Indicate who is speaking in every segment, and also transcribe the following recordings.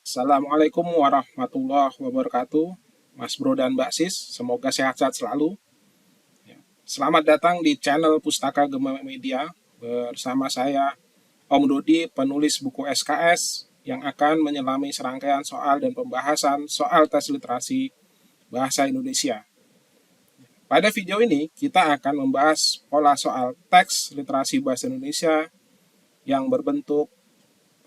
Speaker 1: Assalamualaikum warahmatullahi wabarakatuh, Mas Bro dan Mbak Sis, semoga sehat-sehat selalu. Selamat datang di channel Pustaka Gema Media bersama saya Om Dodi, penulis buku SKS yang akan menyelami serangkaian soal dan pembahasan soal tes literasi bahasa Indonesia. Pada video ini kita akan membahas pola soal teks literasi bahasa Indonesia yang berbentuk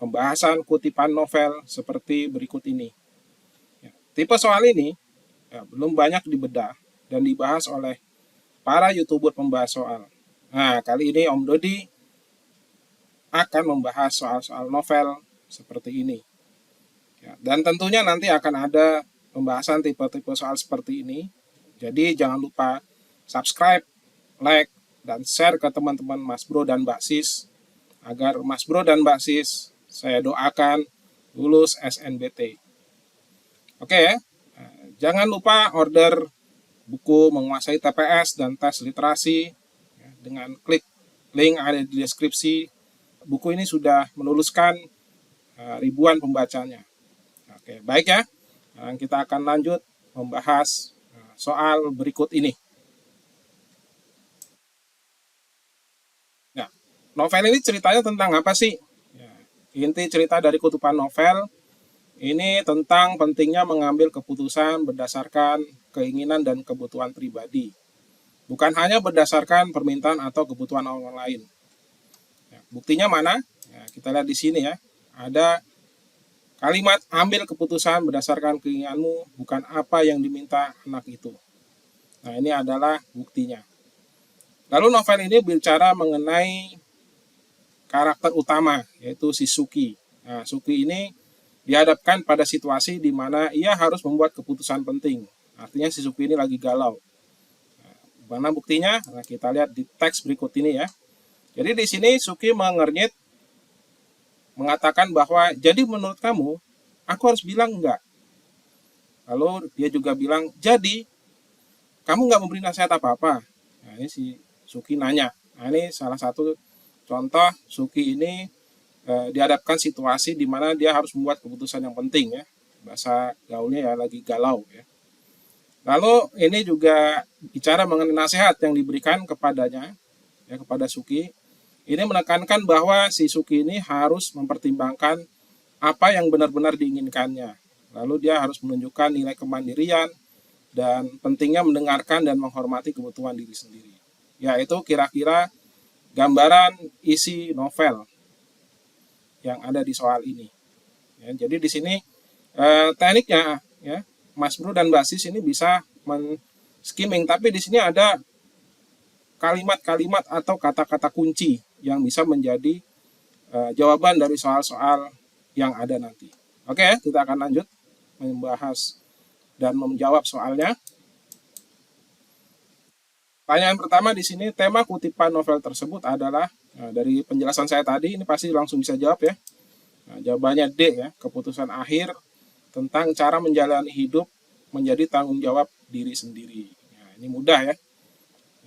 Speaker 1: pembahasan kutipan novel seperti berikut ini. Tipe soal ini belum banyak dibedah dan dibahas oleh para YouTuber pembahas soal. Nah, kali ini Om Dodi akan membahas soal-soal novel seperti ini. Dan tentunya nanti akan ada pembahasan tipe-tipe soal seperti ini. Jadi jangan lupa subscribe, like, dan share ke teman-teman Mas Bro dan Mbak Sis agar Mas Bro dan Mbak Sis saya doakan lulus SNBT. Oke ya, jangan lupa order buku Menguasai TPS dan Tes Literasi dengan klik link ada di deskripsi. Buku ini sudah meluluskan ribuan pembacanya. Oke, baik ya. Kita akan lanjut membahas soal berikut ini. Nah, novel ini ceritanya tentang apa sih? Inti cerita dari kutipan novel ini tentang pentingnya mengambil keputusan berdasarkan keinginan dan kebutuhan pribadi, bukan hanya berdasarkan permintaan atau kebutuhan orang lain. Buktinya mana? Kita lihat di sini ya. Ada kalimat ambil keputusan berdasarkan keinginanmu, bukan apa yang diminta anak itu. Nah, ini adalah buktinya. Lalu novel ini bicara mengenai karakter utama, yaitu si Suki. Nah, Suki ini dihadapkan pada situasi di mana ia harus membuat keputusan penting. Artinya si Suki ini lagi galau. Mana buktinya? Nah, kita lihat di teks berikut ini ya. Jadi di sini Suki mengernyit, mengatakan bahwa, jadi menurut kamu, aku harus bilang enggak. Lalu dia juga bilang, jadi kamu nggak memberi nasihat apa-apa. Nah, ini si Suki nanya. Nah, ini salah satu contoh Suki ini dihadapkan situasi di mana dia harus membuat keputusan yang penting ya. Bahasa gaulnya ya lagi galau ya. Lalu ini juga bicara mengenai nasihat yang diberikan kepadanya ya, kepada Suki. Ini menekankan bahwa si Suki ini harus mempertimbangkan apa yang benar-benar diinginkannya. Lalu dia harus menunjukkan nilai kemandirian dan pentingnya mendengarkan dan menghormati kebutuhan diri sendiri. Ya, itu kira-kira gambaran isi novel yang ada di soal ini. Ya, jadi di sini tekniknya ya, Mas Bro dan Mbak Sis ini bisa skimming, tapi di sini ada kalimat-kalimat atau kata-kata kunci yang bisa menjadi jawaban dari soal-soal yang ada nanti. Oke, kita akan lanjut membahas dan menjawab soalnya. Pertanyaan pertama di sini, tema kutipan novel tersebut adalah, dari penjelasan saya tadi, ini pasti langsung bisa jawab ya. Nah, jawabannya D ya, keputusan akhir tentang cara menjalani hidup menjadi tanggung jawab diri sendiri. Nah, ini mudah ya,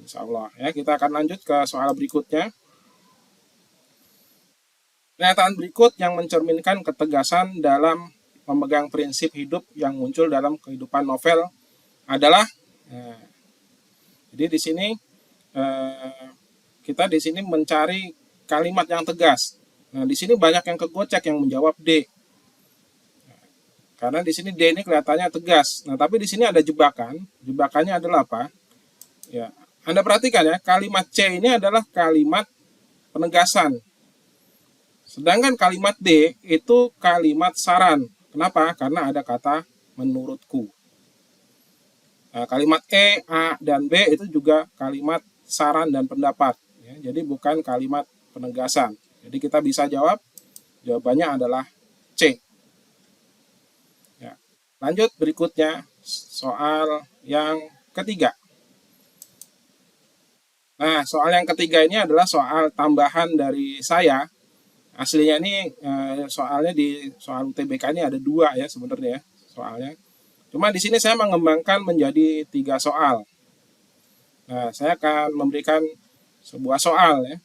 Speaker 1: insya Allah. Ya, kita akan lanjut ke soal berikutnya. Pernyataan berikut yang mencerminkan ketegasan dalam memegang prinsip hidup yang muncul dalam kehidupan novel adalah, jadi di sini kita di sini mencari kalimat yang tegas. Nah, di sini banyak yang kegocek yang menjawab D. Karena di sini D ini kelihatannya tegas. Nah, tapi di sini ada jebakan. Jebakannya adalah apa? Ya, Anda perhatikan ya, kalimat C ini adalah kalimat penegasan. Sedangkan kalimat D itu kalimat saran. Kenapa? Karena ada kata menurutku. Nah, kalimat E, A, dan B itu juga kalimat saran dan pendapat. Ya, jadi bukan kalimat penegasan. Jadi kita bisa jawab, jawabannya adalah C. Ya. Lanjut berikutnya, soal yang ketiga. Nah, soal yang ketiga ini adalah soal tambahan dari saya. Aslinya ini soalnya di soal UTBK ini ada 2 ya sebenarnya ya, soalnya. Cuma di sini saya mengembangkan menjadi 3 soal. Nah, saya akan memberikan sebuah soal ya.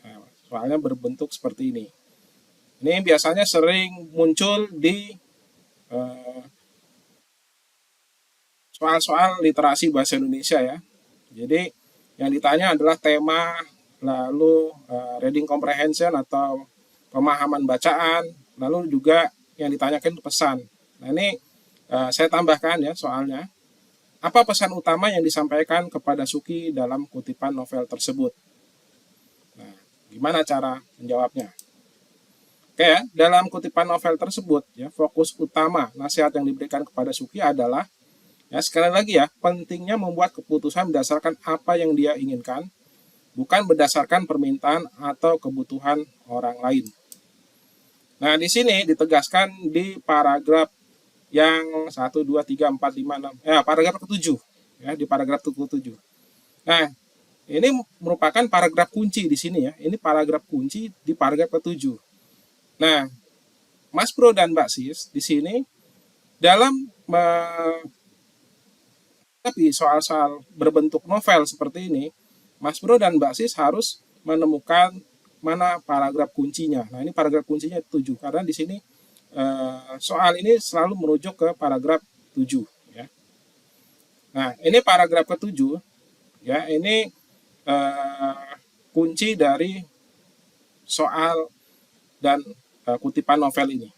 Speaker 1: Nah, soalnya berbentuk seperti ini. Ini biasanya sering muncul di soal-soal literasi bahasa Indonesia ya. Jadi yang ditanya adalah tema, lalu reading comprehension atau pemahaman bacaan, lalu juga yang ditanyakan pesan. Nah ini saya tambahkan ya soalnya. Apa pesan utama yang disampaikan kepada Suki dalam kutipan novel tersebut? Nah, gimana cara menjawabnya? Oke ya, dalam kutipan novel tersebut ya, fokus utama nasihat yang diberikan kepada Suki adalah ya sekali lagi ya, pentingnya membuat keputusan berdasarkan apa yang dia inginkan, bukan berdasarkan permintaan atau kebutuhan orang lain. Nah, di sini ditegaskan di paragraf yang 1, 2, 3, 4, 5, 6. Ya, paragraf ke-7. Ya, di paragraf ke-7. Nah, ini merupakan paragraf kunci di sini ya. Ini paragraf kunci di paragraf ke-7. Nah, Mas Bro dan Mbak Sis di sini dalam tapi soal-soal berbentuk novel seperti ini, Mas Bro dan Mbak Sis harus menemukan mana paragraf kuncinya. Nah, ini paragraf kuncinya 7 karena di sini soal ini selalu merujuk ke paragraf 7 ya. Nah, ini paragraf ke-7 ya, ini kunci dari soal dan kutipan novel ini.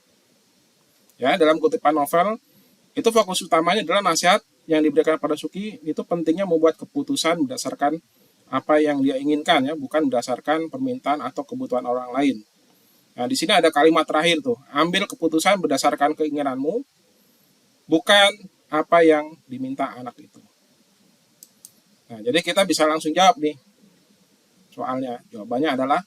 Speaker 1: Ya, dalam kutipan novel itu fokus utamanya adalah nasihat yang diberikan pada Suki itu pentingnya membuat keputusan berdasarkan apa yang dia inginkan ya, bukan berdasarkan permintaan atau kebutuhan orang lain. Nah, di sini ada kalimat terakhir tuh, ambil keputusan berdasarkan keinginanmu, bukan apa yang diminta anak itu. Nah, jadi kita bisa langsung jawab nih soalnya. Jawabannya adalah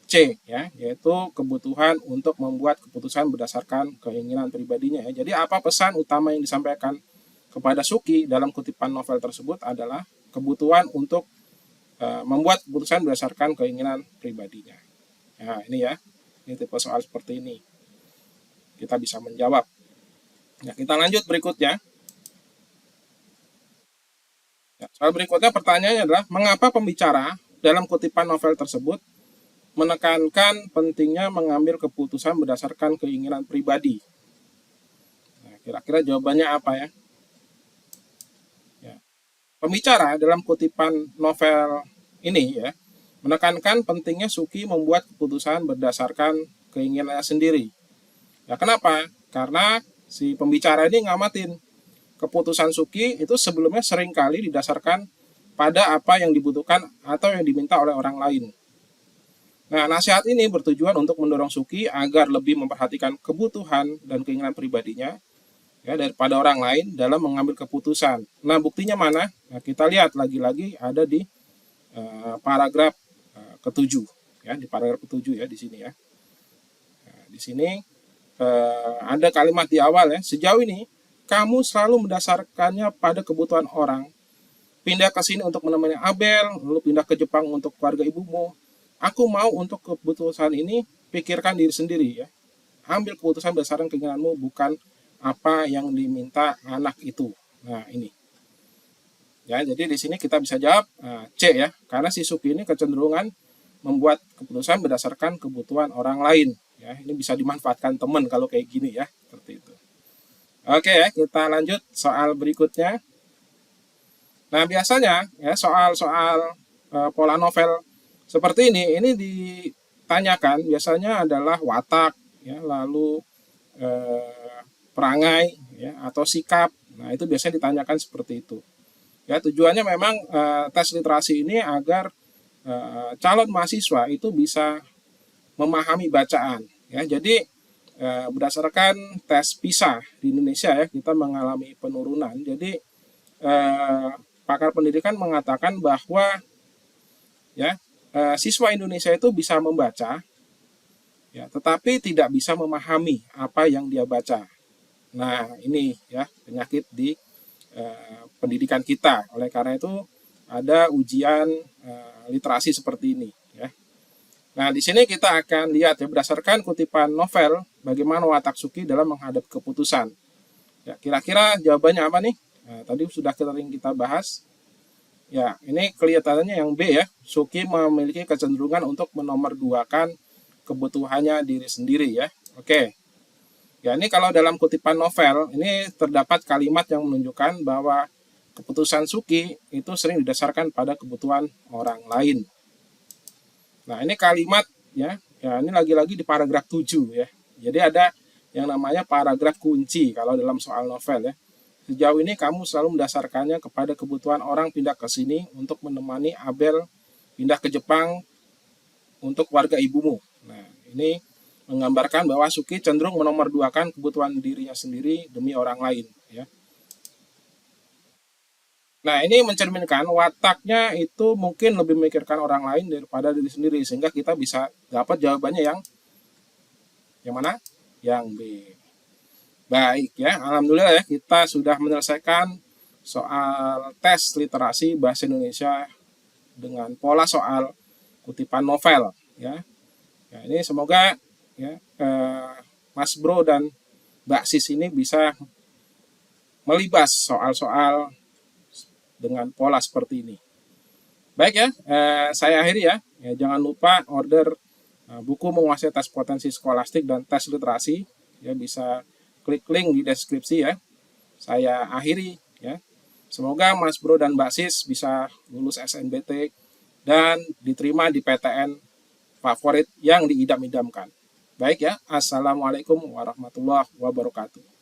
Speaker 1: C ya, yaitu kebutuhan untuk membuat keputusan berdasarkan keinginan pribadinya ya. Jadi apa pesan utama yang disampaikan kepada Suki dalam kutipan novel tersebut adalah kebutuhan untuk membuat keputusan berdasarkan keinginan pribadinya. Nah, ini ya. Ini tipe soal seperti ini. Kita bisa menjawab. Ya, kita lanjut berikutnya. Ya, soal berikutnya pertanyaannya adalah, mengapa pembicara dalam kutipan novel tersebut menekankan pentingnya mengambil keputusan berdasarkan keinginan pribadi? Nah, kira-kira jawabannya apa ya? Ya. Pembicara dalam kutipan novel ini ya, menekankan pentingnya Suki membuat keputusan berdasarkan keinginannya sendiri. Ya, kenapa? Karena si pembicara ini ngamatin keputusan Suki itu sebelumnya seringkali didasarkan pada apa yang dibutuhkan atau yang diminta oleh orang lain. Nah, nasihat ini bertujuan untuk mendorong Suki agar lebih memperhatikan kebutuhan dan keinginan pribadinya ya daripada orang lain dalam mengambil keputusan. Nah, buktinya mana? Nah, kita lihat lagi-lagi ada di paragraf ke-7 ya, di paragraf ke-7 ya di sini ya. Nah, di sini ada kalimat di awal ya, sejauh ini kamu selalu mendasarkannya pada kebutuhan orang. Pindah ke sini untuk menemani Abel, lalu pindah ke Jepang untuk keluarga ibumu. Aku mau untuk keputusan ini pikirkan diri sendiri ya. Ambil keputusan berdasarkan keinginanmu, bukan apa yang diminta anak itu. Nah, ini. Ya, jadi di sini kita bisa jawab C ya, karena si Suki ini kecenderungan membuat keputusan berdasarkan kebutuhan orang lain. Ya, ini bisa dimanfaatkan teman kalau kayak gini ya, seperti itu. Oke ya, kita lanjut soal berikutnya. Nah, biasanya ya soal-soal pola novel seperti ini ditanyakan biasanya adalah watak ya, lalu perangai ya atau sikap. Nah, itu biasanya ditanyakan seperti itu. Ya, tujuannya memang tes literasi ini agar calon mahasiswa itu bisa memahami bacaan. Ya, jadi berdasarkan tes PISA di Indonesia ya, kita mengalami penurunan. Jadi pakar pendidikan mengatakan bahwa ya siswa Indonesia itu bisa membaca, ya, tetapi tidak bisa memahami apa yang dia baca. Nah, ini ya penyakit di pendidikan kita. Oleh karena itu ada ujian literasi seperti ini ya. Nah, di sini kita akan lihat ya berdasarkan kutipan novel bagaimana watak Suki dalam menghadapi keputusan. Ya, kira-kira jawabannya apa nih? Nah, tadi sudah sering kita bahas. Ya, ini kelihatannya yang B ya. Suki memiliki kecenderungan untuk menomorduakan kebutuhannya diri sendiri ya. Oke. Ya, ini kalau dalam kutipan novel, ini terdapat kalimat yang menunjukkan bahwa keputusan Suki itu sering didasarkan pada kebutuhan orang lain. Nah, ini kalimat ya, ini lagi-lagi di paragraf 7 ya. Jadi ada yang namanya paragraf kunci kalau dalam soal novel ya. Sejauh ini kamu selalu mendasarkannya kepada kebutuhan orang pindah ke sini untuk menemani Abel pindah ke Jepang untuk keluarga ibumu. Nah, ini menggambarkan bahwa Suki cenderung menomorduakan kebutuhan dirinya sendiri demi orang lain ya. Nah, ini mencerminkan wataknya itu mungkin lebih memikirkan orang lain daripada diri sendiri, sehingga kita bisa dapat jawabannya yang mana? Yang B. Baik ya, alhamdulillah ya kita sudah menyelesaikan soal tes literasi bahasa Indonesia dengan pola soal kutipan novel ya. Ya, ini semoga ya Mas Bro dan Mbak Sis ini bisa melibas soal-soal dengan pola seperti ini. Baik ya, saya akhiri ya. Jangan lupa order buku menguasai tes potensi skolastik dan tes literasi. Ya, bisa klik link di deskripsi ya. Saya akhiri ya. Semoga Mas Bro dan Mbak Sis bisa lulus SNBT dan diterima di PTN favorit yang diidam-idamkan. Baik ya, assalamualaikum warahmatullahi wabarakatuh.